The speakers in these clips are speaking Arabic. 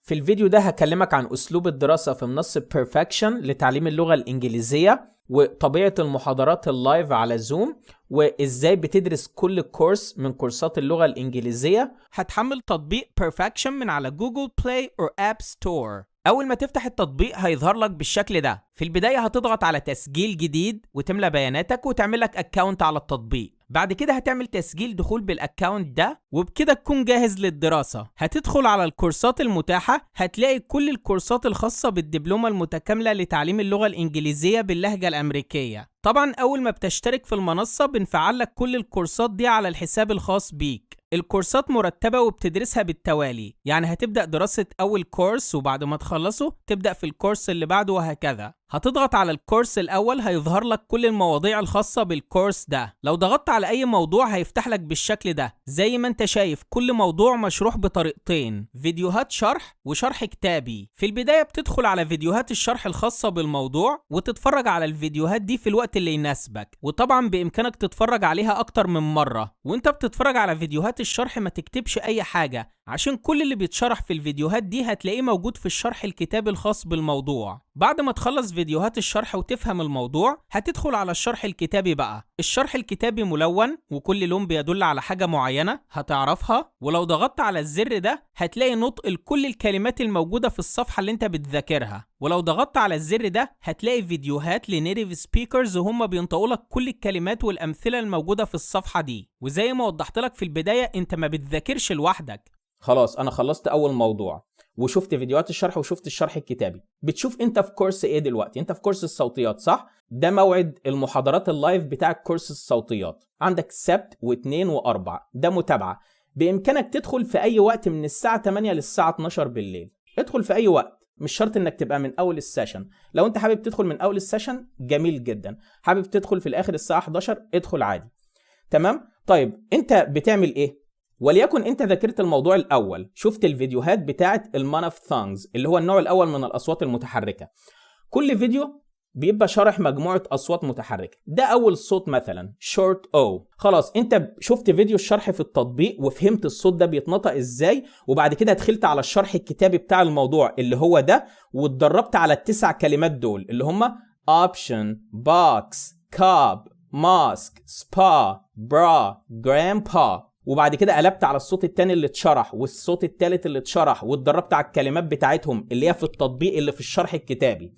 في الفيديو ده هكلمك عن أسلوب الدراسة في منصة Perfection لتعليم اللغة الإنجليزية، وطبيعة المحاضرات اللايف على زوم، وإزاي بتدرس كل كورس من كورسات اللغة الإنجليزية. هتحمل تطبيق Perfection من على جوجل بلاي أو آب ستور. أول ما تفتح التطبيق هيظهر لك بالشكل ده. في البداية هتضغط على تسجيل جديد وتملى بياناتك وتعمل لك أكاونت على التطبيق. بعد كده هتعمل تسجيل دخول بالأكاونت ده، وبكده تكون جاهز للدراسة. هتدخل على الكورسات المتاحة، هتلاقي كل الكورسات الخاصة بالدبلومة المتكاملة لتعليم اللغة الإنجليزية باللهجة الأمريكية. طبعا أول ما بتشترك في المنصة بنفعل لك كل الكورسات دي على الحساب الخاص بيك. الكورسات مرتبة وبتدرسها بالتوالي، يعني هتبدأ دراسة أول كورس وبعد ما تخلصه تبدأ في الكورس اللي بعده وهكذا. هتضغط على الكورس الأول هيظهر لك كل المواضيع الخاصة بالكورس ده. لو ضغطت على أي موضوع هيفتح لك بالشكل ده. زي ما انت شايف كل موضوع مشروح بطريقتين، فيديوهات شرح وشرح كتابي. في البداية بتدخل على فيديوهات الشرح الخاصة بالموضوع وتتفرج على الفيديوهات دي في الوقت اللي يناسبك، وطبعا بإمكانك تتفرج عليها أكتر من مرة. وانت بتتفرج على فيديوهات الشرح ما تكتبش أي حاجة، عشان كل اللي بيتشرح في الفيديوهات دي هتلاقيه موجود في الشرح الكتابي الخاص بالموضوع. بعد ما تخلص فيديوهات الشرح وتفهم الموضوع هتدخل على الشرح الكتابي بقى. الشرح الكتابي ملون وكل لون بيدل على حاجة معينة هتعرفها، ولو ضغطت على الزر ده هتلاقي نطق لكل الكلمات الموجودة في الصفحة اللي انت بتذاكرها. ولو ضغطت على الزر ده هتلاقي فيديوهات لنيتيف سبيكرز وهم بينطقوا لك كل الكلمات والأمثلة الموجودة في الصفحة دي. وزي ما وضحت لك في البداية انت ما بتذاكرش لوحدك. خلاص انا خلصت اول موضوع وشفت فيديوهات الشرح وشفت الشرح الكتابي. بتشوف انت في كورس ايه دلوقتي؟ انت في كورس الصوتيات صح؟ ده موعد المحاضرات اللايف بتاع كورس الصوتيات. عندك سبت واثنين واربع، ده متابعة. بامكانك تدخل في اي وقت من الساعة 8 للساعة 12 بالليل. ادخل في اي وقت، مش شرط انك تبقى من اول السيشن. لو انت حابب تدخل من اول السيشن جميل جدا، حابب تدخل في الاخر الساعة 11 ادخل عادي. تمام؟ طيب انت بتعمل ايه؟ وليكن انت ذاكرت الموضوع الاول، شفت الفيديوهات بتاعت المونوفثونجز اللي هو النوع الاول من الاصوات المتحركه. كل فيديو بيبقى شرح مجموعه اصوات متحركه. ده اول صوت مثلا شورت او. خلاص انت شفت فيديو الشرح في التطبيق وفهمت الصوت ده بيتنطق ازاي، وبعد كده دخلت على الشرح الكتابي بتاع الموضوع اللي هو ده، واتدربت على ال9 كلمات دول اللي هم option, box, cup, mask, spa, bra, grandpa. وبعد كده قلبت على الصوت التاني اللي اتشرح والصوت التالت اللي اتشرح واتدربت على الكلمات بتاعتهم اللي هي في التطبيق اللي في الشرح الكتابي.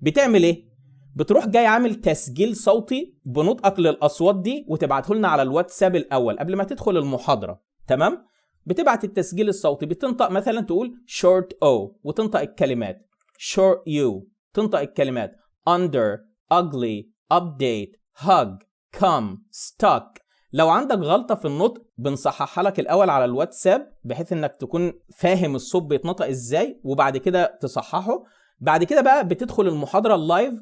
بتعمل ايه؟ بتروح جاي عامل تسجيل صوتي بنطقك للاصوات دي وتبعته لنا على الواتساب الاول قبل ما تدخل المحاضرة. تمام؟ بتبعت التسجيل الصوتي، بتنطق مثلا تقول short o وتنطق الكلمات، short u تنطق الكلمات under, ugly, update, hug, come, stuck. لو عندك غلطة في النطق بنصححها لك الأول على الواتساب بحيث إنك تكون فاهم الصوت بيتنطق إزاي وبعد كده تصححه. بعد كده بقى بتدخل المحاضرة اللايف.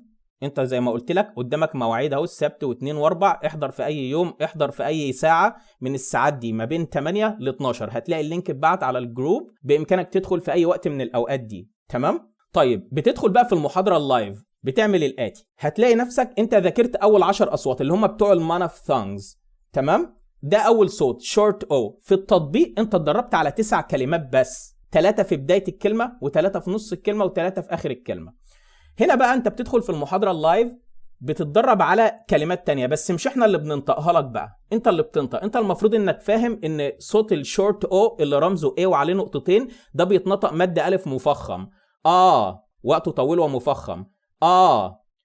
أنت زي ما قلت لك قدامك مواعيد أهو، السبت واثنين واربع. احضر في أي يوم، احضر في أي ساعة من الساعات دي ما بين 8 ل 12. هتلاقي اللينك اتبعت على الجروب، بإمكانك تدخل في أي وقت من الأوقات دي. تمام؟ طيب بتدخل بقى في المحاضرة اللايف بتعمل الآتي. هتلاقي نفسك أنت ذاكرت أول 10 أصوات اللي هم بتوع المونوفثونجز. تمام؟ ده أول صوت شورت أو. في التطبيق أنت اتدربت على 9 كلمات بس، 3 في بداية الكلمة و3 في نص الكلمة و3 في آخر الكلمة. هنا بقى أنت بتدخل في المحاضرة اللايف بتتدرب على كلمات تانية، بس مش احنا اللي بننطقها لك بقى، انت اللي بتنطق. انت المفروض انك فاهم ان صوت الشورت او اللي رمزه A وعليه نقطتين ده بيتنطق مد ألف مفخم، وقته طويل ومفخم،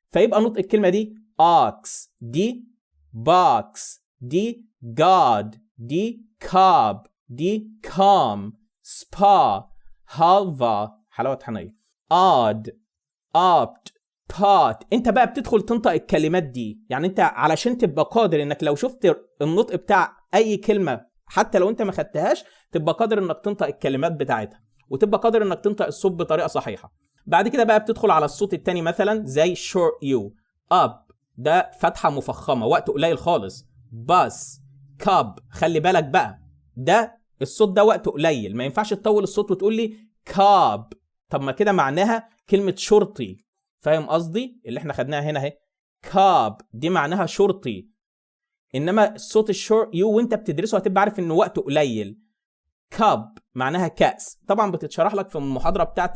فيبقى نطق الكلمة دي ox، دي box، دي God، دي cob، دي calm، spa، halva حلاوة حنية، odd، opt، pot. انت بقى بتدخل تنطق الكلمات دي. يعني انت علشان تبقى قادر انك لو شفت النطق بتاع اي كلمة حتى لو انت ما خدتهاش تبقى قادر انك تنطق الكلمات بتاعتها وتبقى قادر انك تنطق الصوت بطريقة صحيحة. بعد كده بقى بتدخل على الصوت التاني مثلا زي short u، up ده فتحة مفخمة وقت قليل خالص، bus، cub خلي بالك بقى ده الصوت ده وقت قليل، ما ينفعش تطول الصوت وتقول لي cub. طب ما كده معناها كلمة شرطي، فاهم قصدي؟ اللي احنا خدناها هنا اهي cub دي معناها شرطي، انما الصوت الشورت يو وانت بتدرسه هتبقى عارف انه وقته قليل. كاب معناها كأس. طبعا بتتشرح لك في المحاضرة بتاعت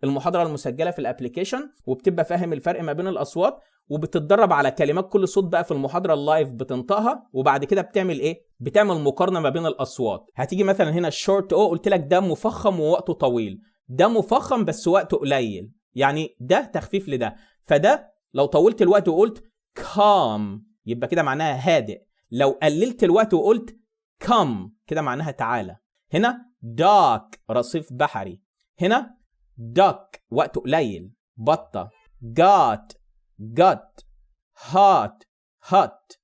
المحاضرة المسجلة في الابليكيشن، وبتبقى فاهم الفرق ما بين الأصوات، وبتتدرب على كلمات كل صوت بقى في المحاضرة اللايف بتنطقها، وبعد كده بتعمل ايه؟ بتعمل مقارنة ما بين الأصوات. هتيجي مثلا هنا الشورت او، قلت لك ده مفخم ووقته طويل، ده مفخم بس وقته قليل، يعني ده تخفيف لده. فده لو طولت الوقت وقلت calm يبقى كده معناها هادئ، لو قللت الوقت وقلت come كده معناها تعالى. هنا dark رصيف بحري، هنا duck وقت قليل بطة، got hot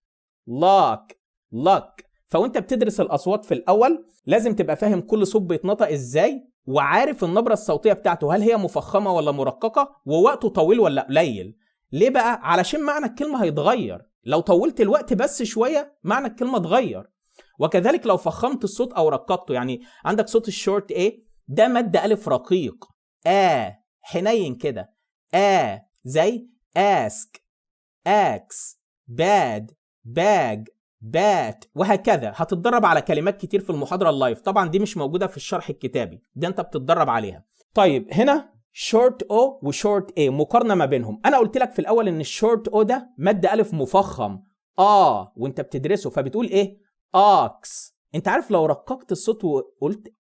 luck. فوانت بتدرس الأصوات في الأول لازم تبقى فاهم كل صوت بيتنطق ازاي، وعارف النبرة الصوتية بتاعته هل هي مفخمة ولا مرققة، ووقته طويل ولا قليل. ليه بقى؟ علشان معنى الكلمة هيتغير، لو طولت الوقت بس شوية معنى الكلمة اتغير. وكذلك لو فخمت الصوت او رققته، يعني عندك صوت الشورت ايه ده مد الف رقيق، حنين كده، زي ask ax bad bag bat وهكذا. هتتدرب على كلمات كتير في المحاضرة اللايف، طبعا دي مش موجودة في الشرح الكتابي، ده انت بتتدرب عليها. طيب هنا شورت او وشورت اي، مقارنة ما بينهم. انا قلت لك في الاول ان الشورت او ده مد الف مفخم وانت بتدرسه، فبتقول ايه؟ اوكس. انت عارف لو رققت الصوت وقلت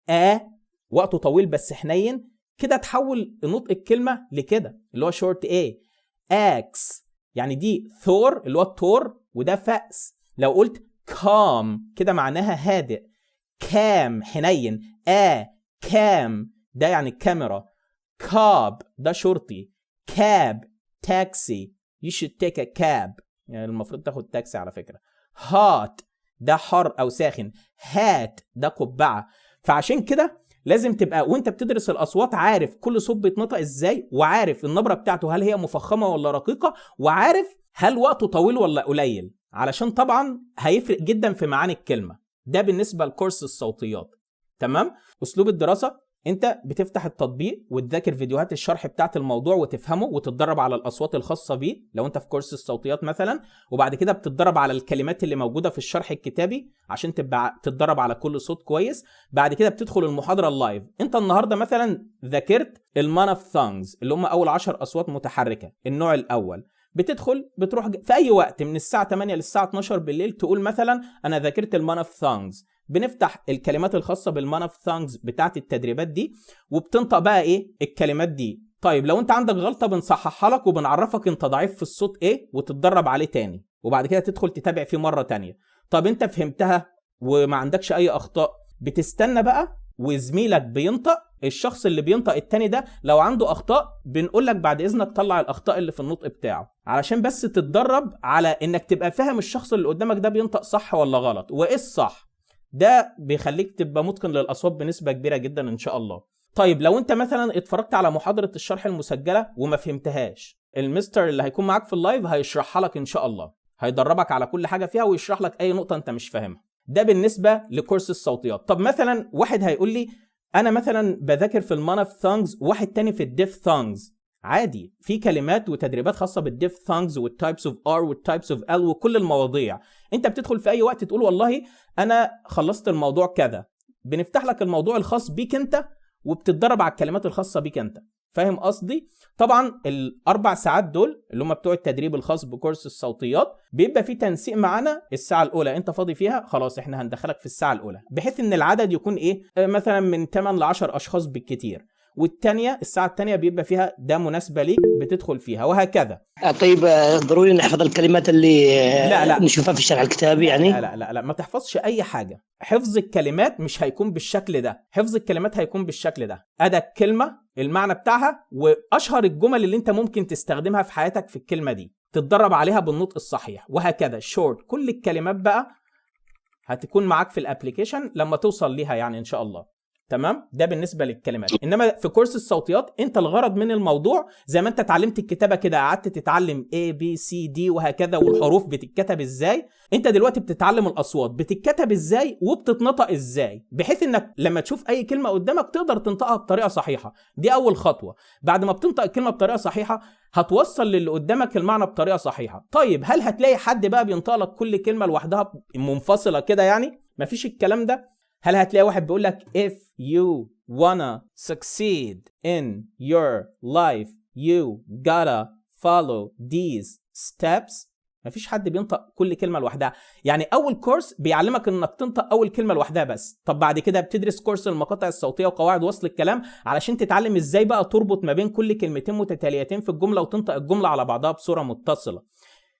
وقته طويل بس حنين كده، تحول نطق الكلمة لكده اللي هو شورت اي. اكس يعني دي ثور اللي هو الثور، وده فأس. لو قلت كام كده معناها هادئ، كام حنين، كام ده يعني الكاميرا، كاب ده شرطي، كاب تاكسي، you should take a cab يعني المفروض تاخد تاكسي على فكرة، هات ده حر او ساخن، هات ده قبعة. فعشان كده لازم تبقى وانت بتدرس الاصوات عارف كل صوت بيتنطق ازاي، وعارف النبرة بتاعته هل هي مفخمة ولا رقيقة، وعارف هل وقته طويل ولا قليل، علشان طبعا هيفرق جدا في معاني الكلمة. ده بالنسبة لكورس الصوتيات. تمام؟ اسلوب الدراسة انت بتفتح التطبيق وتذاكر فيديوهات الشرح بتاعت الموضوع وتفهمه وتتدرب على الاصوات الخاصة بيه لو انت في كورس الصوتيات مثلا، وبعد كده بتتدرب على الكلمات اللي موجودة في الشرح الكتابي عشان تبقى تتدرب على كل صوت كويس. بعد كده بتدخل المحاضرة اللايف. انت النهاردة مثلا ذاكرت المانوفثانجز اللي هم اول 10 اصوات متحركة النوع الاول، بتدخل بتروح في اي وقت من الساعة 8 للساعة 12 بالليل تقول مثلا انا ذاكرت المانوفثانجز، بنفتح الكلمات الخاصة بالمانوفثانجز بتاعت التدريبات دي وبتنطق بقى ايه الكلمات دي. طيب لو انت عندك غلطة بنصححها لك وبنعرفك انت ضعيف في الصوت ايه وتتدرب عليه تاني، وبعد كده تدخل تتابع فيه مرة تانية. طب انت فهمتها وما عندكش اي اخطاء، بتستنى بقى وزميلك بينطق، الشخص اللي بينطق التاني ده لو عنده اخطاء بنقول لك بعد اذنك طلع الاخطاء اللي في النطق بتاعه، علشان بس تتدرب على انك تبقى فاهم الشخص اللي قدامك ده بينطق صح ولا غلط وايه الصح. ده بيخليك تبقى متقن للاصوات بنسبة كبيرة جدا ان شاء الله. طيب لو انت مثلا اتفرجت على محاضرة الشرح المسجلة وما فهمتهاش، المستر اللي هيكون معاك في اللايف هيشرحها لك ان شاء الله، هيدربك على كل حاجة فيها ويشرح لك اي نقطة انت مش فاهمها. ده بالنسبة لكورس الصوتيات. طب مثلا واحد هيقول لي انا مثلا بذاكر في المانوفثانجز واحد تاني في الديفثانجز، عادي، في كلمات وتدريبات خاصة بالديفثانجز والتايبس اوف ار والتايبس اوف ال وكل المواضيع. انت بتدخل في اي وقت تقول والله انا خلصت الموضوع كذا، بنفتح لك الموضوع الخاص بيك انت وبتتدرب على الكلمات الخاصة بيك انت. فاهم قصدي؟ طبعا ال4 ساعات دول اللي هم بتوع التدريب الخاص بكورس الصوتيات بيبقى في تنسيق معانا. الساعة الأولى أنت فاضي فيها خلاص احنا هندخلك في الساعة الأولى، بحيث إن العدد يكون إيه مثلا من 8 ل 10 أشخاص بالكتير، والتانية الساعة التانية بيبقى فيها ده مناسبة ليك بتدخل فيها وهكذا. طيب ضروري نحفظ الكلمات اللي لا نشوفها في الشرح الكتابي يعني؟ لا ما تحفظش أي حاجة. حفظ الكلمات مش هيكون بالشكل ده، حفظ الكلمات هيكون بالشكل ده، أدى الكلمة المعنى بتاعها وأشهر الجمل اللي أنت ممكن تستخدمها في حياتك في الكلمة دي، تتدرب عليها بالنطق الصحيح وهكذا. شورت كل الكلمات بقى هتكون معاك في الابليكيشن لما توصل ليها يعني إن شاء الله. تمام؟ ده بالنسبة للكلمات. إنما في كورس الصوتيات أنت الغرض من الموضوع زي ما أنت اتعلمت الكتابة كده، قعدت تتعلم A B C D وهكذا والحروف بتتكتب إزاي، أنت دلوقتي بتتعلم الأصوات بتتكتب إزاي وبتتنطق إزاي، بحيث إنك لما تشوف أي كلمة قدامك تقدر تنطقها بطريقة صحيحة. دي أول خطوة. بعد ما بتنطق الكلمة بطريقة صحيحة هتوصل للي قدامك المعنى بطريقة صحيحة. طيب هل هتلاقي حد بقى بينطق لك كل كلمة لوحدها منفصلة كده؟ يعني مفيش الكلام ده. هل هتلاقي واحد بيقول لك if you wanna succeed in your life you gotta follow these steps؟ مفيش حد بينطق كل كلمة لوحدها. يعني أول كورس بيعلمك إنك تنطق أول كلمة لوحدها بس. طب بعد كده بتدرس كورس المقاطع الصوتية وقواعد وصل الكلام علشان تتعلم إزاي بقى تربط ما بين كل كلمتين متتاليتين في الجملة وتنطق الجملة على بعضها بصورة متصلة.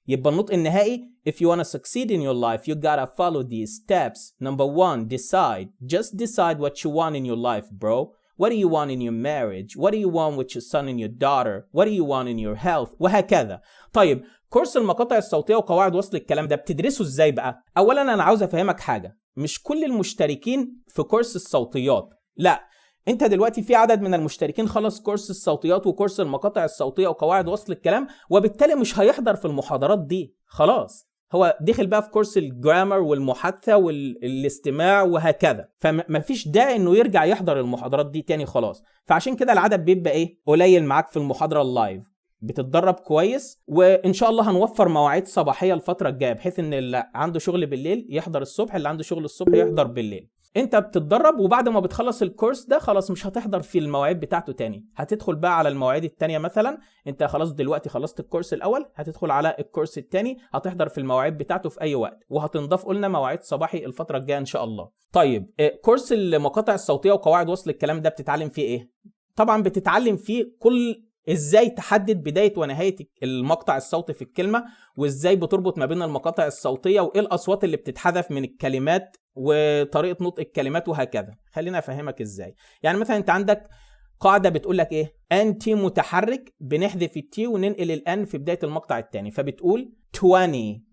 يبقى النطق النهائي if you wanna succeed in your life you gotta follow these steps. Number 1, decide. Just decide what you want in your life, bro. What do you want in your marriage? What do you want with your son and your daughter? What do you want in your health? وهكذا. طيب كورس المقاطع الصوتية وقواعد وصل الكلام ده بتدرسه ازاي بقى؟ اولا انا عاوز افهمك حاجة، مش كل المشتركين في كورس الصوتيات، لا، انت دلوقتي في عدد من المشتركين خلص كورس الصوتيات وكورس المقاطع الصوتية وقواعد وصل الكلام، وبالتالي مش هيحضر في المحاضرات دي خلاص، هو دخل بقى في كورس الجرامر والمحادثة والاستماع وهكذا، فمفيش داعي انه يرجع يحضر المحاضرات دي تاني خلاص. فعشان كده العدد بيبقى ايه؟ قليل معاك في المحاضرة اللايف. بتتدرب كويس، وان شاء الله هنوفر مواعيد صباحية الفترة الجاية بحيث ان اللي عنده شغل بالليل يحضر الصبح، اللي عنده شغل الصبح يحضر بالليل. انت بتتدرب وبعد ما بتخلص الكورس ده خلاص مش هتحضر في المواعيد بتاعته تاني، هتدخل بقى على المواعيد التانية. مثلا انت خلاص دلوقتي خلصت الكورس الاول، هتدخل على الكورس التاني، هتحضر في المواعيد بتاعته في اي وقت، وهتنضاف قلنا مواعيد صباحي الفترة الجاية ان شاء الله. طيب كورس المقاطع الصوتية وقواعد وصل الكلام ده بتتعلم فيه ايه؟ طبعا بتتعلم فيه كل ازاي تحدد بداية ونهاية المقطع الصوتي في الكلمة، وازاي بتربط ما بين المقاطع الصوتية، وايه الاصوات اللي بتتحذف من الكلمات، وطريقة نطق الكلمات وهكذا. خلينا افهمك ازاي. يعني مثلا انت عندك قاعدة بتقول لك ايه؟ ان تي متحرك، بنحذف التي وننقل الان في بداية المقطع الثاني، فبتقول 20.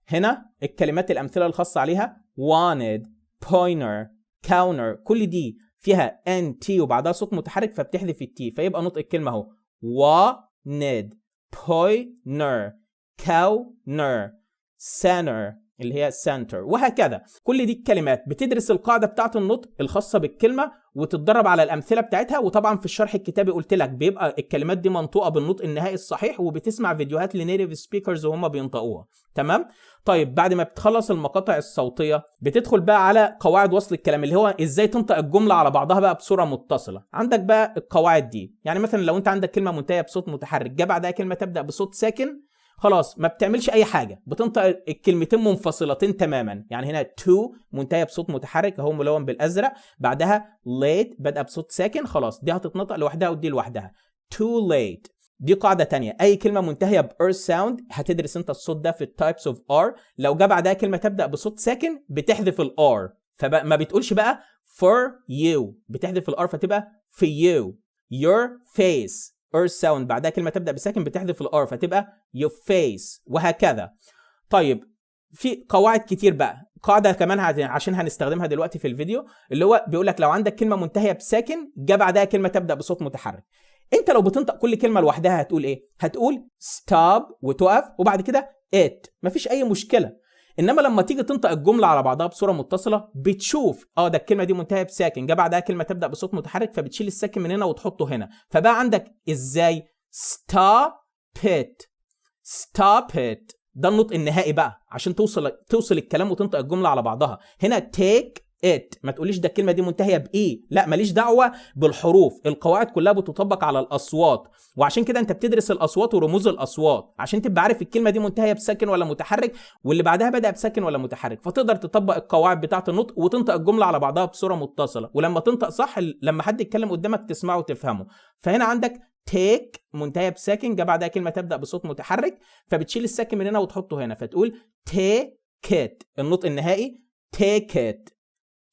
هنا الكلمات الامثلة الخاصة عليها wanted, pointer, counter، كل دي فيها ان تي وبعدها صوت متحرك فبتحذف التي، فيبقى نطق الكلمة اهو wanted, pointer, counter, center اللي هي center وهكذا. كل دي الكلمات بتدرس القاعدة بتاعت النطق الخاصة بالكلمة وتتدرب على الأمثلة بتاعتها. وطبعا في الشرح الكتابي قلت لك بيبقى الكلمات دي منطوقة بالنطق النهائي الصحيح، وبتسمع فيديوهات لنيتيف سبيكرز وهم بينطقوها. تمام؟ طيب بعد ما بتخلص المقاطع الصوتية بتدخل بقى على قواعد وصل الكلام اللي هو ازاي تنطق الجملة على بعضها بقى بصورة متصلة. عندك بقى القواعد دي، يعني مثلا لو انت عندك كلمة منتهية بصوت متحرك جه بعدها كلمة تبدأ بصوت ساكن، خلاص ما بتعملش اي حاجه، بتنطق الكلمتين منفصلتين تماما. يعني هنا to منتهيه بصوت متحرك اهو ملون بالازرق، بعدها late بدأ بصوت ساكن، خلاص دي هتتنطق لوحدها ودي لوحدها. too late دي قاعده تانية. اي كلمه منتهيه ب r sound هتدرس انت الصوت ده في types of r، لو جه بعدها كلمه تبدأ بصوت ساكن بتحذف ال r، فما بتقولش بقى for you، بتحذف ال r فتبقى for you. your face R sound بعدها كلمة تبدأ بساكن بتحذف الار فتبقى your face وهكذا. طيب في قواعد كتير بقى، قاعدة كمان عشان هنستخدمها دلوقتي في الفيديو اللي هو بيقول لك لو عندك كلمة منتهية بساكن جه بعدها كلمة تبدأ بصوت متحرك، انت لو بتنطق كل كلمة لوحدها هتقول ايه؟ هتقول stop وتقف وبعد كده it، مفيش اي مشكلة. انما لما تيجي تنطق الجمله على بعضها بصوره متصله بتشوف ده الكلمه دي منتهيه بساكن جه بعدها كلمه تبدا بصوت متحرك، فبتشيل الساكن من هنا وتحطه هنا، فبقى عندك ازاي stop it stop it. ده النطق النهائي بقى عشان توصل الكلام وتنطق الجمله على بعضها. هنا take it، ما تقوليش ده الكلمه دي منتهيه بايه، لا ماليش دعوه بالحروف، القواعد كلها بتطبق على الاصوات، وعشان كده انت بتدرس الاصوات ورموز الاصوات عشان تبقى عارف الكلمه دي منتهيه بساكن ولا متحرك، واللي بعدها بدا بساكن ولا متحرك، فتقدر تطبق القواعد بتاعه النطق وتنطق الجمله على بعضها بصوره متصله، ولما تنطق صح لما حد يتكلم قدامك تسمعه وتفهمه. فهنا عندك take منتهيه بساكن جه بعدها كلمه تبدا بصوت متحرك، فبتشيل الساكن من هنا وتحطه هنا فتقول take it. النطق النهائي take it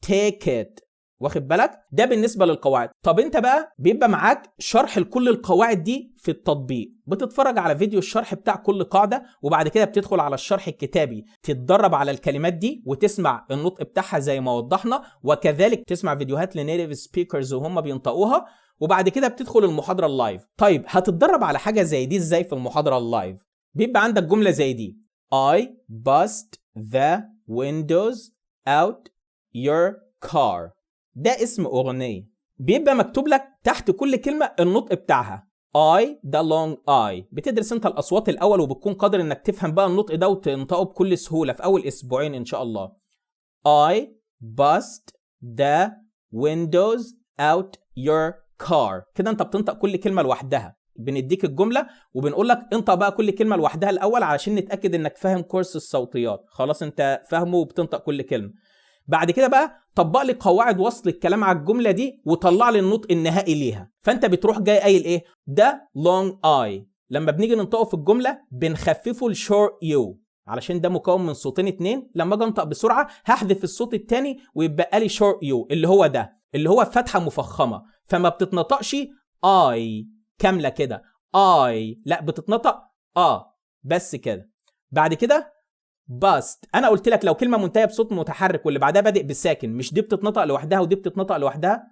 take it، واخد بالك؟ ده بالنسبة للقواعد. طب انت بقى بيبقى معاك شرح لكل القواعد دي في التطبيق، بتتفرج على فيديو الشرح بتاع كل قاعدة، وبعد كده بتدخل على الشرح الكتابي تتدرب على الكلمات دي وتسمع النطق بتاعها زي ما وضحنا، وكذلك تسمع فيديوهات لنيتيف سبيكرز وهم بينطقوها، وبعد كده بتدخل المحاضرة اللايف. طيب هتتدرب على حاجة زي دي ازاي في المحاضرة اللايف؟ بيبقى عندك جملة زي دي I bust the windows out your car، ده اسم أغنية، بيبقى مكتوب لك تحت كل كلمة النطق بتاعها. I ده long I، بتدرس انت الأصوات الأول وبتكون قادر انك تفهم بقى النطق ده وتنطقه بكل سهولة في أول أسبوعين إن شاء الله. I bust the windows out your car. كده انت بتنطق كل كلمة لوحدها. بنديك الجملة وبنقول لك انطق بقى كل كلمة لوحدها الأول علشان نتأكد انك فاهم كورس الصوتيات. خلاص انت فاهمه وبتنطق كل كلمة. بعد كده بقى طبق لي قواعد وصل الكلام على الجملة دي وطلع لي النطق النهائي ليها. فانت بتروح جاي قايل ايه؟ ده long I. لما بنيجي ننطقه في الجملة بنخففه لshort you علشان ده مكون من صوتين اتنين. لما اجي انطق بسرعة هحذف الصوت التاني ويبقى لي short you اللي هو ده، اللي هو فتحة مفخمة، فما بتتنطقش I كاملة كده I، لا بتتنطق بس كده. بعد كده bust. انا قلت لك لو كلمة منتهية بصوت متحرك واللي بعدها بادئ بالساكن مش دي بتتنطق لوحدها ودي بتتنطق لوحدها؟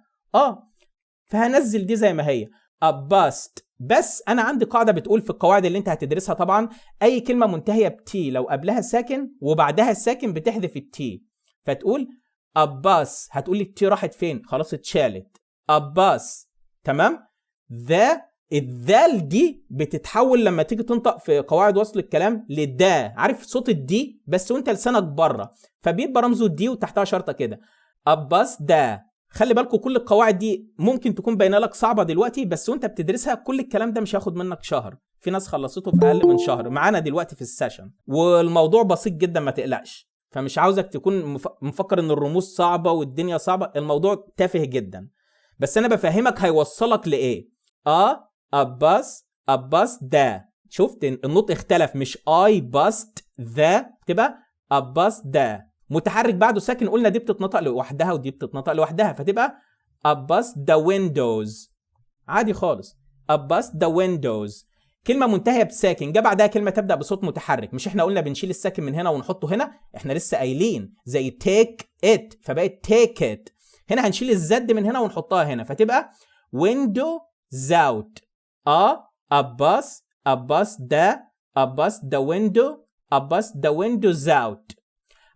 فهنزل دي زي ما هي a bust. بس انا عندي قاعدة بتقول في القواعد اللي انت هتدرسها طبعا اي كلمة منتهية بتي لو قبلها ساكن وبعدها الساكن بتحذف التي، فتقول a bus. هتقول لي التي راحت فين؟ خلاص اتشالت. a bus. تمام. الذال دي بتتحول لما تيجي تنطق في قواعد وصل الكلام للدا. عارف صوت الدي بس وانت لسانك بره، فبيبقى رمزه الدي وتحتها شرطه كده اباس دا. خلي بالكم كل القواعد دي ممكن تكون باينه لك صعبه دلوقتي، بس وانت بتدرسها كل الكلام ده مش هياخد منك شهر. في ناس خلصته في اقل من شهر معانا دلوقتي في السيشن، والموضوع بسيط جدا ما تقلقش. فمش عاوزك تكون مفكر ان الرموز صعبه والدنيا صعبه، الموضوع تافه جدا. بس انا بفهمك هيوصلك لايه. أباس دا. شفت النطق اختلف، مش I bust ذا تبقى أباس دا. متحرك بعده ساكن قلنا دي بتتنطق لوحدها ودي بتتنطق لوحدها، فتبقى أباس the windows عادي خالص. أباس the windows. كلمة منتهية بساكن جا بعدها كلمة تبدأ بصوت متحرك، مش احنا قلنا بنشيل الساكن من هنا ونحطه هنا؟ احنا لسه قايلين زي take it فبقت take it. هنا هنشيل الزد من هنا ونحطها هنا فتبقى windows out. أباس the window أباس the windows out.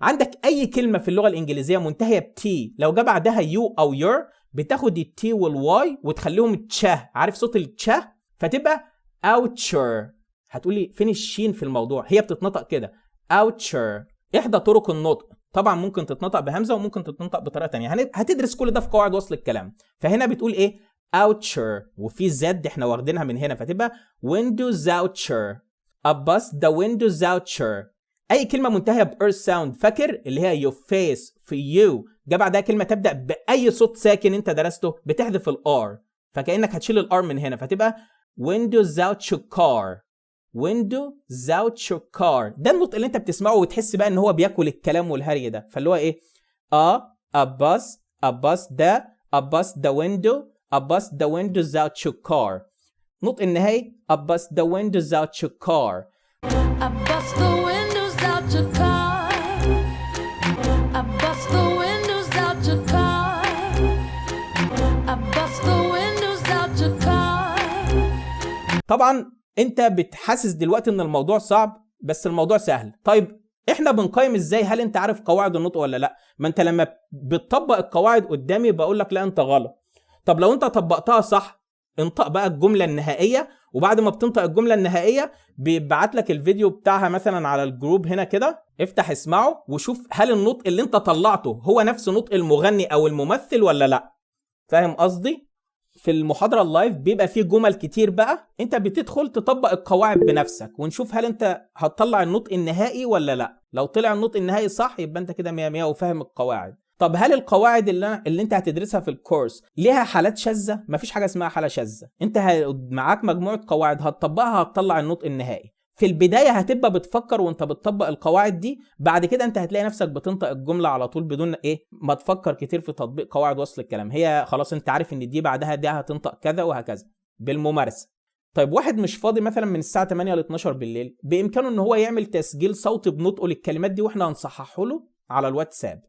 عندك أي كلمة في اللغة الإنجليزية منتهية بتي لو جا بعدها يو أو يور بتاخد التي والواي وتخليهم تشه. عارف صوت التشه؟ فتبقى oucher. هتقولي فين الشين في الموضوع؟ هي بتتنطق كده oucher. إحدى طرق النطق طبعا ممكن تتنطق بهمزة وممكن تتنطق بطريقة تانية. هتدرس كل ده في قواعد وصل الكلام. فهنا بتقول إيه؟ oucher وفي زد احنا واخدينها من هنا فتبقى windows oucher. أباس the windows oucher. اي كلمه منتهيه ب sound فاكر اللي هي your face في you جا بعدها كلمه تبدا باي صوت ساكن انت درسته بتحذف الار، فكانك هتشيل الار من هنا فتبقى windows out your car. windows out your car. ده النطق اللي انت بتسمعه وتحس بقى ان هو بياكل الكلام والهري ده، فاللي هو ايه؟ أباس the window أباس the windows out your car. نطق النهائي أباس the windows out your car. أباس the windows out your car. أباس the windows out your car. أباس the windows out your car. طبعا انت بتحسس دلوقتي ان الموضوع صعب بس الموضوع سهل. طيب احنا بنقيم ازاي هل انت عارف قواعد النطق ولا لا؟ ما انت لما بتطبق القواعد قدامي بقول لك لا انت غلط. طب لو انت طبقتها صح انطق بقى الجملة النهائية، وبعد ما بتنطق الجملة النهائية بيبعت لك الفيديو بتاعها مثلا على الجروب هنا كده، افتح اسمعه وشوف هل النطق اللي انت طلعته هو نفس نطق المغني او الممثل ولا لا. فاهم قصدي؟ في المحاضرة اللايف بيبقى فيه جمل كتير بقى انت بتدخل تطبق القواعد بنفسك ونشوف هل انت هتطلع النطق النهائي ولا لا. لو طلع النطق النهائي صح يبقى انت كده 100 100 وفاهم القواعد. طب هل القواعد اللي انت هتدرسها في الكورس ليها حالات شاذة؟ مفيش حاجة اسمها حالة شاذة. انت معاك مجموعة قواعد هتطبقها هتطلع النطق النهائي. في البداية هتبقى بتفكر وانت بتطبق القواعد دي، بعد كده انت هتلاقي نفسك بتنطق الجملة على طول بدون ما تفكر كتير في تطبيق قواعد وصل الكلام. هي خلاص انت عارف ان دي بعدها دي هتنطق كذا وهكذا بالممارسة. طيب واحد مش فاضي مثلا من الساعة 8 ل 12 بالليل، بإمكانه ان هو يعمل تسجيل صوتي بنطقه للكلمات دي واحنا هنصححه له على الواتساب.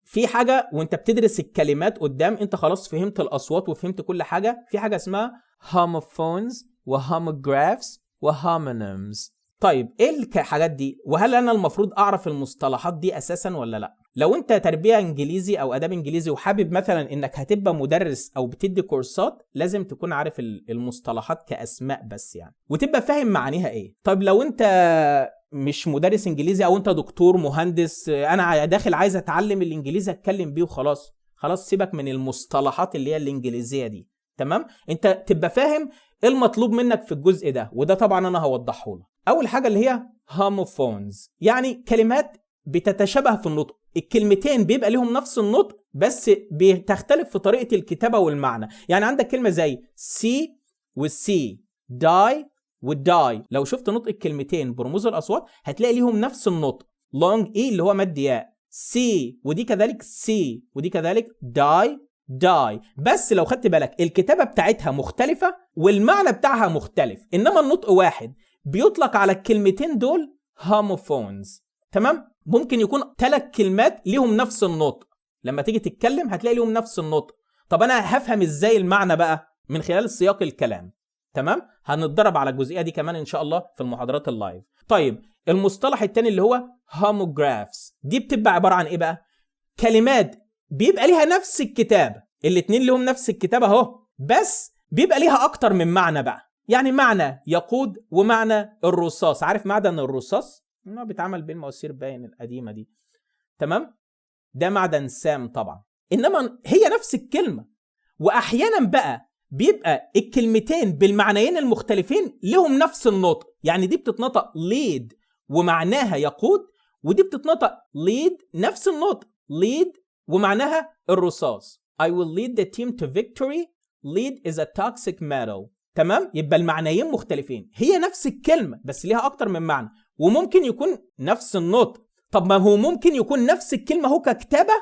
في حاجة وانت بتدرس الكلمات قدام انت خلاص فهمت الأصوات وفهمت كل حاجة، في حاجة اسمها homophones وhomographs وhomonyms. طيب ايه الحاجات دي؟ وهل انا المفروض اعرف المصطلحات دي اساسا ولا لا؟ لو انت تربية انجليزي او اداب انجليزي وحابب مثلا انك هتبقى مدرس او بتدي كورسات، لازم تكون عارف المصطلحات كاسماء بس يعني، وتبقى فاهم معانيها ايه. طيب لو انت مش مدرس انجليزي او انت دكتور مهندس، انا داخل عايز اتعلم الانجليزي اتكلم بيه وخلاص، خلاص سيبك من المصطلحات اللي هي الانجليزيه دي. تمام؟ انت تبقى فاهم ايه المطلوب منك في الجزء ده، وده طبعا انا هوضحه لك. اول حاجه اللي هي homophones، يعني كلمات بتتشابه في النطق، الكلمتين بيبقى لهم نفس النطق بس بتختلف في طريقه الكتابه والمعنى. يعني عندك كلمه زي سي والسي، داي والداي، لو شفت نطق الكلمتين برموز الاصوات هتلاقي ليهم نفس النطق. لونج اي اللي هو مد ياء، سي ودي كذلك سي ودي كذلك داي داي، بس لو خدت بالك الكتابه بتاعتها مختلفه والمعنى بتاعها مختلف، انما النطق واحد. بيطلق على الكلمتين دول homophones. تمام؟ ممكن يكون 3 كلمات ليهم نفس النطق، لما تيجي تتكلم هتلاقي ليهم نفس النطق. طب انا هفهم ازاي المعنى بقى؟ من خلال سياق الكلام. تمام؟ هنتدرب على الجزئيه دي كمان ان شاء الله في المحاضرات اللايف. طيب المصطلح الثاني اللي هو homographs، دي بتبقى عباره عن ايه بقى؟ كلمات بيبقى ليها نفس الكتابه، الاتنين لهم نفس الكتابه اهو، بس بيبقى ليها اكتر من معنى بقى. يعني معنى يقود ومعنى الرصاص، عارف معدن الرصاص؟ ما بيتعمل بالمواسير باين القديمه دي. تمام؟ ده معدن سام طبعا، انما هي نفس الكلمه. واحيانا بقى بيبقى الكلمتين بالمعنيين المختلفين لهم نفس النطق، يعني دي بتتنطق lead ومعناها يقود، ودي بتتنطق lead نفس النطق lead ومعناها الرصاص. I will lead the team to victory. lead is a toxic metal. تمام؟ يبقى المعنيين مختلفين، هي نفس الكلمة بس ليها أكتر من معنى، وممكن يكون نفس النطق. طب ما هو ممكن يكون نفس الكلمة هو ككتابة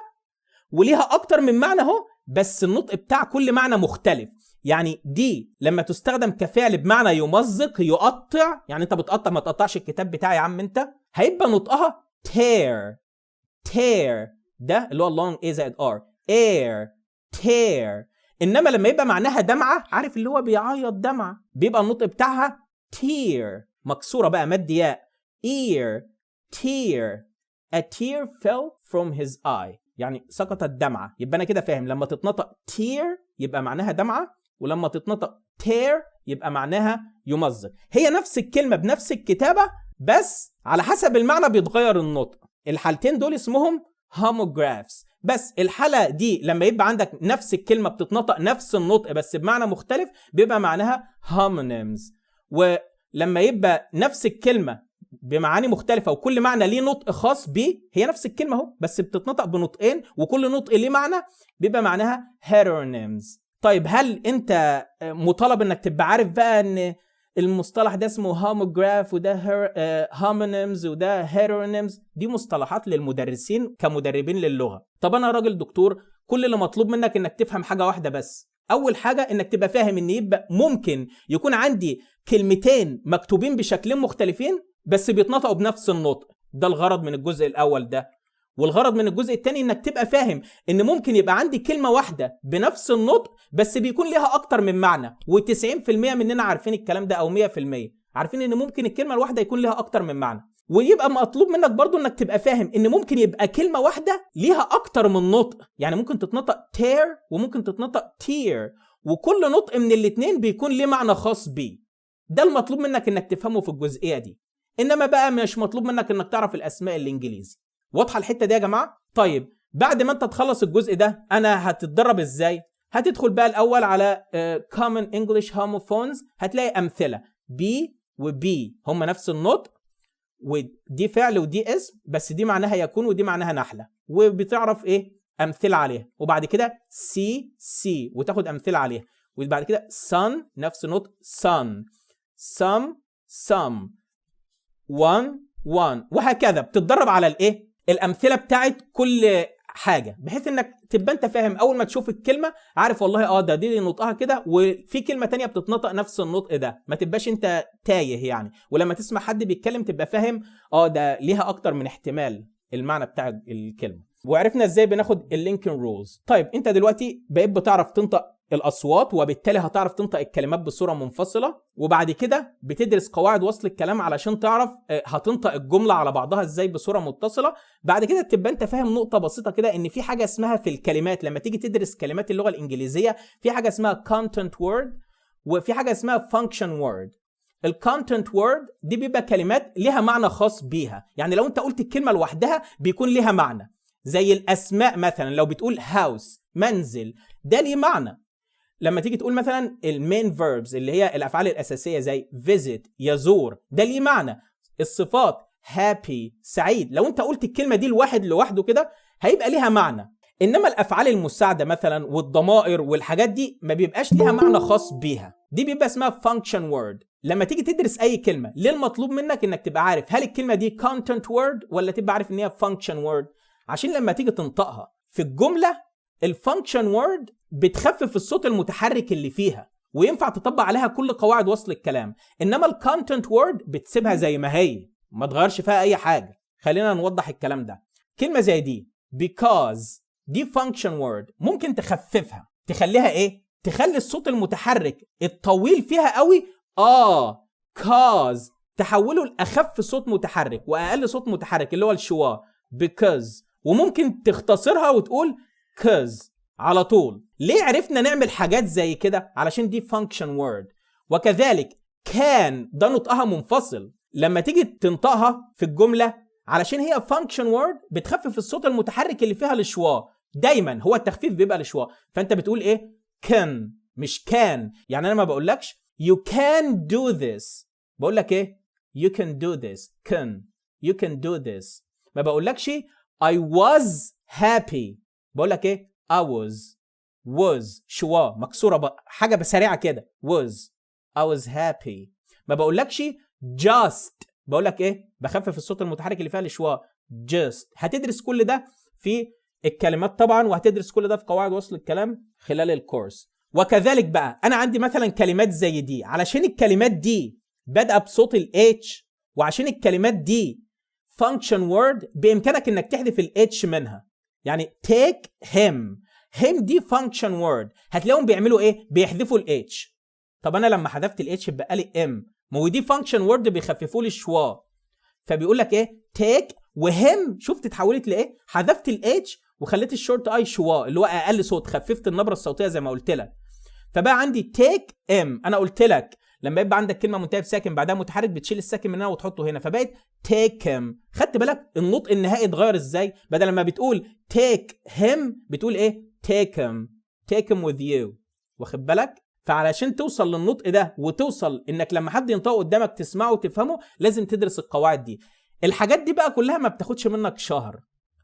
وليها أكتر من معنى اهو، بس النطق بتاع كل معنى مختلف. يعني دي لما تستخدم كفعل بمعنى يمزق يقطع، يعني انت بتقطع، ما تقطعش الكتاب بتاعي يا عم انت، هيبقى نطقها tear. tear ده اللي هو long a زائد r، air tear. انما لما يبقى معناها دمعه، عارف اللي هو بيعيط دمعه، بيبقى النطق بتاعها tear مكسوره بقى مد ياء، ear tear. a tear fell from his eye، يعني سقطت دمعه. يبقى انا كده فاهم لما تتنطق tear يبقى معناها دمعه، ولما تتنطق tear يبقى معناها يمزق. هي نفس الكلمه بنفس الكتابه بس على حسب المعنى بيتغير النطق. الحالتين دول اسمهم homographs. بس الحالة دي لما يبقى عندك نفس الكلمة بتتنطق نفس النطق بس بمعنى مختلف بيبقى معناها homonyms. ولما يبقى نفس الكلمة بمعاني مختلفة وكل معنى ليه نطق خاص بيه، هي نفس الكلمة اهو بس بتتنطق بنطقين وكل نطق ليه معنى، بيبقى معناها heteronyms. طيب هل انت مطالب انك تبقى عارف بقى ان المصطلح ده اسمه homograph وده homonyms وده heteronyms؟ دي مصطلحات للمدرسين كمدربين للغة. طب انا راجل دكتور، كل اللي مطلوب منك انك تفهم حاجة واحدة بس. اول حاجة انك تبقى فاهم ان يبقى ممكن يكون عندي كلمتين مكتوبين بشكلين مختلفين بس بيتنطقوا بنفس النطق. ده الغرض من الجزء الاول ده. والغرض من الجزء الثاني انك تبقى فاهم ان ممكن يبقى عندي كلمة واحدة بنفس النطق بس بيكون لها اكتر من معنى، و90% مننا عارفين الكلام ده او 100% عارفين ان ممكن الكلمة الواحدة يكون لها اكتر من معنى. ويبقى مطلوب منك برضو انك تبقى فاهم ان ممكن يبقى كلمة واحدة ليها اكتر من نطق، يعني ممكن تتنطق tear وممكن تتنطق tear، وكل نطق من الاتنين بيكون ليه معنى خاص بيه. ده المطلوب منك انك تفهمه في الجزئية دي، انما بقى مش مطلوب منك انك تعرف الاسماء الانجليزي. واضحة الحتة دي يا جماعة؟ طيب بعد ما انت تخلص الجزء ده انا هتتدرب ازاي؟ هتدخل بقى الاول على common English homophones، هتلاقي امثلة B و B هم نفس النطق، ودي فعل ودي اسم، بس دي معناها يكون ودي معناها نحلة، وبتعرف ايه؟ امثلة عليها. وبعد كده C وتاخد امثلة عليها. وبعد كده sun نفس النطق sun، some one، وهكذا. بتتدرب على الايه؟ الامثله بتاعت كل حاجه، بحيث انك تبقى انت فاهم اول ما تشوف الكلمه عارف والله ده دي نطقها كده، وفي كلمه تانية بتتنطق نفس النطق ده، ما تبقاش انت تايه يعني. ولما تسمع حد بيتكلم تبقى فاهم ده ليها اكتر من احتمال المعنى بتاع الكلمه. وعرفنا ازاي بناخد اللينكن رولز. طيب انت دلوقتي بقيت بتعرف تنطق الاصوات، وبالتالي هتعرف تنطق الكلمات بصوره منفصله، وبعد كده بتدرس قواعد وصل الكلام علشان تعرف هتنطق الجمله على بعضها ازاي بصوره متصله. بعد كده تبقى انت فاهم نقطه بسيطه كده، ان في حاجه اسمها في الكلمات لما تيجي تدرس كلمات اللغه الانجليزيه في حاجه اسمها content word وفي حاجه اسمها function word. الكونتنت وورد دي بيبقى كلمات ليها معنى خاص بيها، يعني لو انت قلت الكلمه لوحدها بيكون ليها معنى، زي الاسماء مثلا لو بتقول house منزل، ده ليه معنى. لما تيجي تقول مثلا المين فيربز اللي هي الافعال الاساسيه زي visit يزور، ده ليه معنى. الصفات happy سعيد، لو انت قلت الكلمه دي الواحد لوحده كده هيبقى ليها معنى. انما الافعال المساعده مثلا والضمائر والحاجات دي ما بيبقاش ليها معنى خاص بيها، دي بيبقى اسمها function word. لما تيجي تدرس اي كلمه ليه المطلوب منك انك تبقى عارف هل الكلمه دي content word ولا تبقى عارف ان هي function word، عشان لما تيجي تنطقها في الجمله الفانكشن word بتخفف الصوت المتحرك اللي فيها وينفع تطبق عليها كل قواعد وصل الكلام. انما الكونتنت word بتسيبها زي ما هي، ما تغيرش فيها اي حاجه. خلينا نوضح الكلام ده. كلمه زي دي because دي function word ممكن تخففها، تخليها ايه؟ تخلي الصوت المتحرك الطويل فيها قوي cause تحوله لاخف صوت متحرك واقل صوت متحرك اللي هو الشوا because، وممكن تختصرها وتقول cause على طول. ليه عرفنا نعمل حاجات زي كده؟ علشان دي function word. وكذلك كان ده نطقها منفصل، لما تيجي تنطقها في الجملة علشان هي function word بتخفف الصوت المتحرك اللي فيها الشوا، دايما هو التخفيف بيبقى الشوا، فانت بتقول ايه؟ can مش كان. يعني انا ما بقولكش you can do this، بقولك ايه؟ you can do this can you can do this. ما بقولكش I was happy، بقولك ايه؟ I was شوا مكسورة حاجة بسريعة كده was I was happy. ما بقولكش just، بقولك ايه؟ بخفف الصوت المتحرك اللي فيها الشوا just. هتدرس كل ده في الكلمات طبعا، وهتدرس كل ده في قواعد وصل الكلام خلال الكورس. وكذلك بقى انا عندي مثلا كلمات زي دي، علشان الكلمات دي بادئه بصوت الH وعشان الكلمات دي function word بامكانك انك تحذف الH منها. يعني take him دي function word هتلاقيهم بيعملوا ايه؟ بيحذفوا الH. طب انا لما حذفت الH بقى لي M، ما هو دي function word بيخففوا لي الشوا، فبيقول لك ايه؟ take وهم، شفت اتحولت لايه؟ حذفت الH وخليت الشورت اي شوا اللي هو اقل صوت، خففت النبره الصوتيه زي ما قلت لك. فبقى عندي take m. انا قلت لك لما يبقى عندك كلمه منتهيه بساكن بعدها متحرك بتشيل الساكن من هنا وتحطه هنا، فبقت take him. خدت بالك النطق النهائي اتغير ازاي؟ بدل ما بتقول take him بتقول ايه؟ take him with you. واخد بالك؟ فعلشان توصل للنطق ده وتوصل انك لما حد ينطقه قدامك تسمعه وتفهمه لازم تدرس القواعد دي. الحاجات دي بقى كلها ما بتاخدش منك شهر،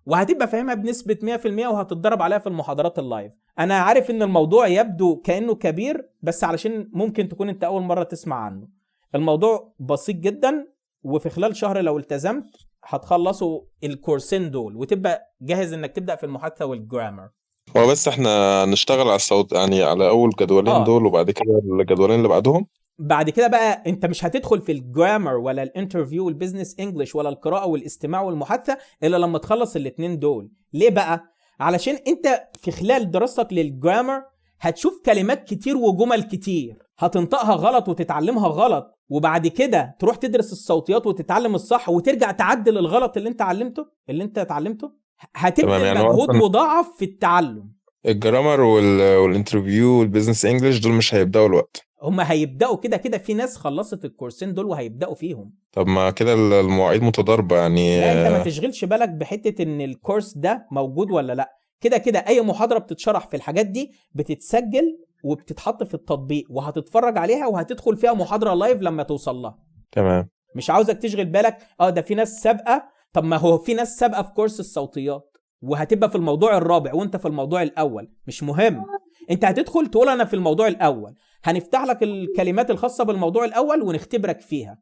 وهتبقى فاهمها بنسبة 100% وهتتدرب عليها في المحاضرات اللايف. انا عارف ان الموضوع يبدو كأنه كبير، بس علشان ممكن تكون انت اول مرة تسمع عنه. الموضوع بسيط جدا، وفي خلال شهر لو التزمت هتخلصوا الكورسين دول وتبقى جاهز انك تبدأ في المحادثة والجرامر. هو بس احنا نشتغل على الصوت يعني على اول جدولين دول وبعد كده الجدولين اللي بعدهم. بعد كده بقى انت مش هتدخل في الجرامر ولا الانترفيو والبيزنس انجلش ولا القراءة والاستماع والمحادثة الا لما تخلص الاتنين دول. ليه بقى؟ علشان انت في خلال دراستك للجرامر هتشوف كلمات كتير وجمل كتير هتنطقها غلط وتتعلمها غلط، وبعد كده تروح تدرس الصوتيات وتتعلم الصح وترجع تعدل الغلط اللي انت اتعلمته. هتبقى مجهود مضاعف في التعلم. الجرامر والانترفيو والبيزنس انجلش دول مش هيبداوا الوقت، هم هيبداوا كده في ناس خلصت الكورسين دول وهيبداوا فيهم. طب ما كده المواعيد متضاربه يعني. لا انت ما تشغلش بالك بحته ان الكورس ده موجود ولا لا، كده اي محاضره بتتشرح في الحاجات دي بتتسجل وبتتحط في التطبيق وهتتفرج عليها وهتدخل فيها محاضره لايف لما توصل لها. تمام. مش عاوزك تشغل بالك ده في ناس سابقه. طب ما هو في ناس سابقه في كورس الصوتيات وهتبقى في الموضوع الرابع وانت في الموضوع الاول، مش مهم. انت هتدخل تقول انا في الموضوع الاول، هنفتح لك الكلمات الخاصه بالموضوع الاول ونختبرك فيها.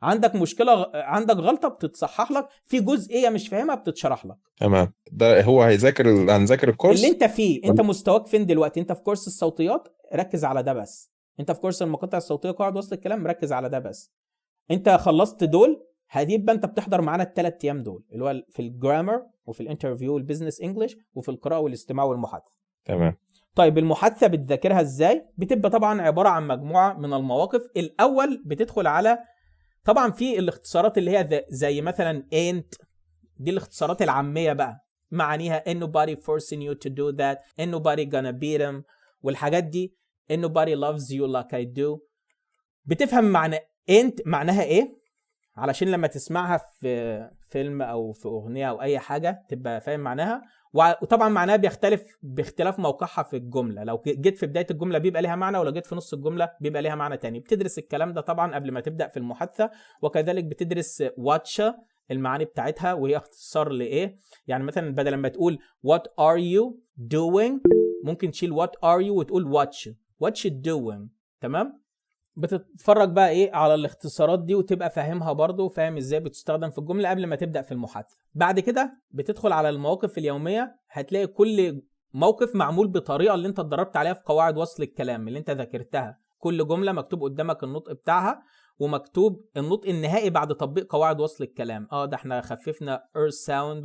عندك مشكله، عندك غلطه بتتصحح لك، في جزئيه مش فاهمها بتتشرح لك. تمام. ده هو هنذاكر الكورس اللي انت فيه. انت مستواك فين دلوقتي؟ انت في كورس الصوتيات، ركز على ده بس. انت في كورس المقاطع الصوتيه قواعد وصل الكلام، ركز على ده بس. انت خلصت دول، هتبقى انت بتحضر معانا ال3 ايام دول اللي هو في الجرامر وفي الانترفيو والبيزنس انجلش وفي القراءه والاستماع والمحادثه. تمام. طيب المحادثه بتذاكرها ازاي؟ بتبقى طبعا عباره عن مجموعه من المواقف. الاول بتدخل على طبعا في الاختصارات اللي هي زي مثلا ain't، دي الاختصارات العاميه بقى، معانيها ain't nobody forcing you to do that، ain't nobody gonna beat him والحاجات دي، ain't nobody loves you like I do. بتفهم معنى ain't معناها ايه علشان لما تسمعها في فيلم او في اغنيه او اي حاجه تبقى فاهم معناها. وطبعا معناها بيختلف باختلاف موقعها في الجمله، لو جيت في بدايه الجمله بيبقى ليها معنى، ولو جيت في نص الجمله بيبقى ليها معنى تاني. بتدرس الكلام ده طبعا قبل ما تبدا في المحادثه، وكذلك بتدرس واتشا المعاني بتاعتها وهي اختصار لايه. يعني مثلا بدل ما تقول what are you doing ممكن تشيل what are you وتقول what you doing. تمام. بتتفرج بقى ايه على الاختصارات دي وتبقى فاهمها برضو، وفاهم ازاي بتستخدم في الجمله قبل ما تبدا في المحادثه. بعد كده بتدخل على المواقف اليوميه، هتلاقي كل موقف معمول بطريقه اللي انت اتدربت عليها في قواعد وصل الكلام اللي انت ذاكرتها. كل جمله مكتوب قدامك النطق بتاعها، ومكتوب النطق النهائي بعد تطبيق قواعد وصل الكلام. ده احنا خففنا sound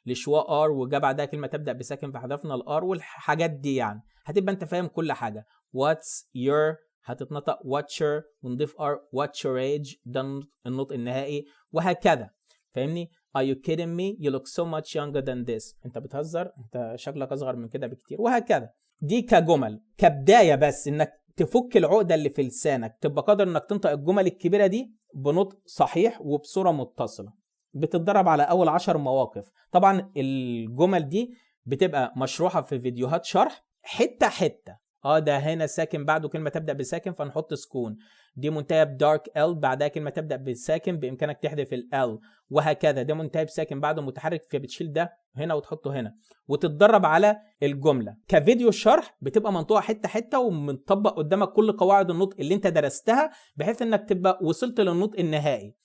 والشواء وجا بعدها كلمه تبدا بساكن فحذفنا الار والحاجات دي. يعني هتبقى انت فاهم كل حاجه. what's your هتتنطق watcher ونضيف r what's your age ده النطق النهائي، وهكذا. فاهمني؟ are you kidding me you look so much younger than this انت بتهزر، انت شكلك اصغر من كده بكتير، وهكذا. دي كجمل كبدايه، بس انك تفك العقده اللي في لسانك، تبقى قادر انك تنطق الجمل الكبيره دي بنطق صحيح وبصوره متصله. بتتدرب على اول 10 مواقف. طبعا الجمل دي بتبقى مشروحه في فيديوهات شرح حته حته. ده هنا ساكن بعده كلمه تبدا بساكن فنحط سكون. دي منتهيه بدارك ال بعدها كلمه تبدا بساكن بامكانك تحذف ال، وهكذا. ده منتهي بساكن بعده متحرك فبتشيل ده هنا وتحطه هنا، وتتدرب على الجمله. كفيديو شرح بتبقى منطوقه حته حته ومنطبق قدامك كل قواعد النطق اللي انت درستها، بحيث انك تبقى وصلت للنطق النهائي.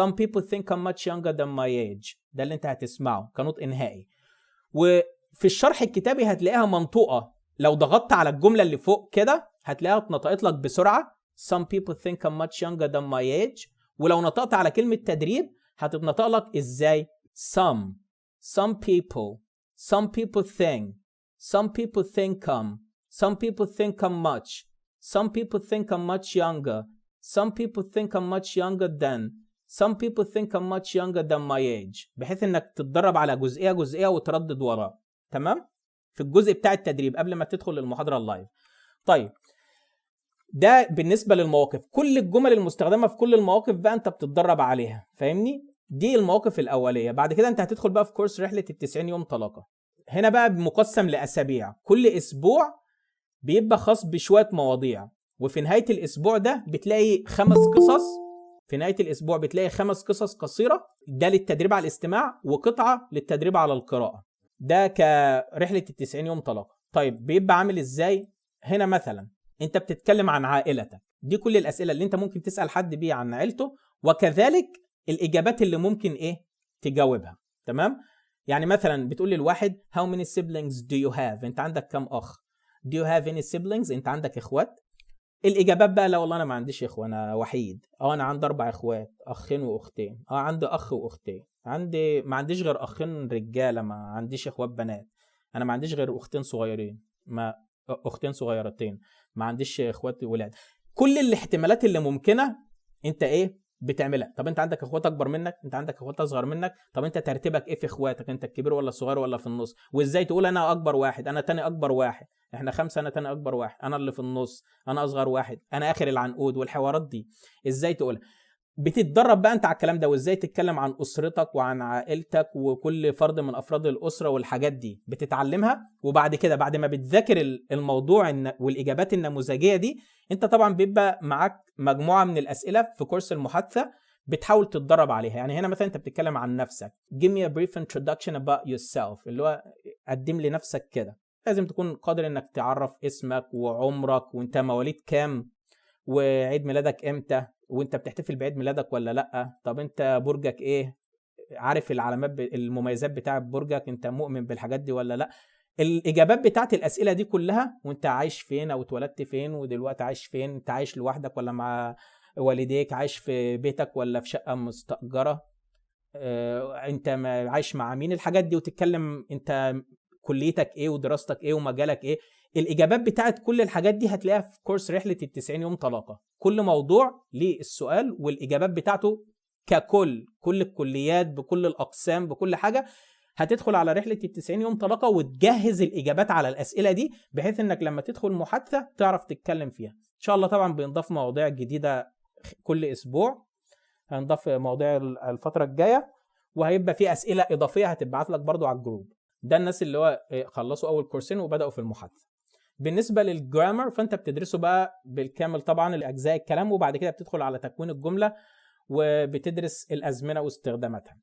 Some people think I'm much younger than my age ده اللي انت هتسمعه كنطق نهائي. وفي الشرح الكتابي هتلاقيها منطوقه، لو ضغطت على الجمله اللي فوق كده هتلاقيها اتنطقت لك بسرعه. Some people think I'm much younger than my age. ولو نطقت على كلمه تدريب هتتنطق لك ازاي؟ some people think I'm much, some people think I'm much younger, some people think I'm much younger than, some people think I'm much younger than my age. بحيث انك تتدرب على جزئيه جزئيه وتردد وراه. تمام؟ في الجزء بتاع التدريب قبل ما تدخل المحاضره اللايف. طيب ده بالنسبه للمواقف. كل الجمل المستخدمه في كل المواقف بقى انت بتتدرب عليها. فاهمني؟ دي المواقف الاوليه. بعد كده انت هتدخل بقى في كورس رحله ال90 يوم طلاقه. هنا بقى مقسم لاسابيع، كل اسبوع بيبقى خاص بشويه مواضيع، وفي نهايه الاسبوع ده بتلاقي 5 قصص. في نهايه الاسبوع بتلاقي 5 قصص قصيره، ده للتدريب على الاستماع، وقطعه للتدريب على القراءه. ده كرحله ال90 يوم طلاقه. طيب بيبقى عامل ازاي؟ هنا مثلا انت بتتكلم عن عائلتك، دي كل الاسئله اللي انت ممكن تسال حد بيه عن عيلته، وكذلك الاجابات اللي ممكن تجاوبها. تمام؟ يعني مثلا بتقول للواحد how many siblings do you have انت عندك كم اخ؟ do you have any siblings انت عندك اخوات؟ الاجابات بقى لا والله انا ما عنديش اخوه، انا وحيد. انا عندي 4 اخوات، اخين واختين. عندي اخ واختين. ما عنديش غير اخين رجاله، ما عنديش اخوات بنات. انا ما عنديش غير اختين صغيرين، اختين صغيرتين، ما عنديش اخوات ولاد. كل الاحتمالات اللي ممكنه انت بتعملها. طب انت عندك اخوات اكبر منك، انت عندك اخوات اصغر منك، طب انت ترتيبك في اخواتك؟ انت الكبير ولا الصغير ولا في النص؟ وازاي تقول انا اكبر واحد، انا تاني اكبر واحد، احنا 5 انا تاني اكبر واحد، انا اللي في النص، انا اصغر واحد، انا اخر العنقود، والحوارات دي ازاي تقولها؟ بتتدرب بقى انت على الكلام ده، وازاي تتكلم عن اسرتك وعن عائلتك وكل فرد من افراد الاسره، والحاجات دي بتتعلمها. وبعد كده بعد ما بتذاكر الموضوع والاجابات النموذجيه دي، انت طبعا بيبقى معاك مجموعه من الاسئله في كورس المحادثه بتحاول تتدرب عليها. يعني هنا مثلا انت بتتكلم عن نفسك، give me a brief introduction about yourself، اللي هو قدم لي نفسك كده. لازم تكون قادر انك تعرف اسمك وعمرك وانت مواليد كام وعيد ميلادك امتى، وانت بتحتفل بعيد ميلادك ولا لا، طب انت برجك ايه، عارف العلامات المميزات بتاعه برجك، انت مؤمن بالحاجات دي ولا لا. الاجابات بتاعت الاسئله دي كلها، وانت عايش فين او اتولدت فين ودلوقتي عايش فين، انت عايش لوحدك ولا مع والديك، عايش في بيتك ولا في شقه مستاجره، انت عايش مع مين، الحاجات دي. وتتكلم انت كليتك ايه ودراستك ايه ومجالك ايه. الاجابات بتاعت كل الحاجات دي هتلاقيها في كورس رحله ال90 يوم طلاقه. كل موضوع ليه السؤال والاجابات بتاعته ككل، كل الكليات بكل الاقسام بكل حاجه. هتدخل على رحله ال90 يوم طلاقه وتجهز الاجابات على الاسئله دي، بحيث انك لما تدخل محادثه تعرف تتكلم فيها ان شاء الله. طبعا بينضاف مواضيع جديده كل اسبوع. هنضاف مواضيع الفتره الجايه، وهيبقى في اسئله اضافيه هتبعت لك برضو على الجروب. ده الناس اللي هو خلصوا اول كورسين وبداوا في المحادثه. بالنسبه للجرامر فانت بتدرسه بقى بالكامل طبعا الاجزاء الكلام، وبعد كده بتدخل على تكوين الجمله وبتدرس الازمنه واستخداماتها.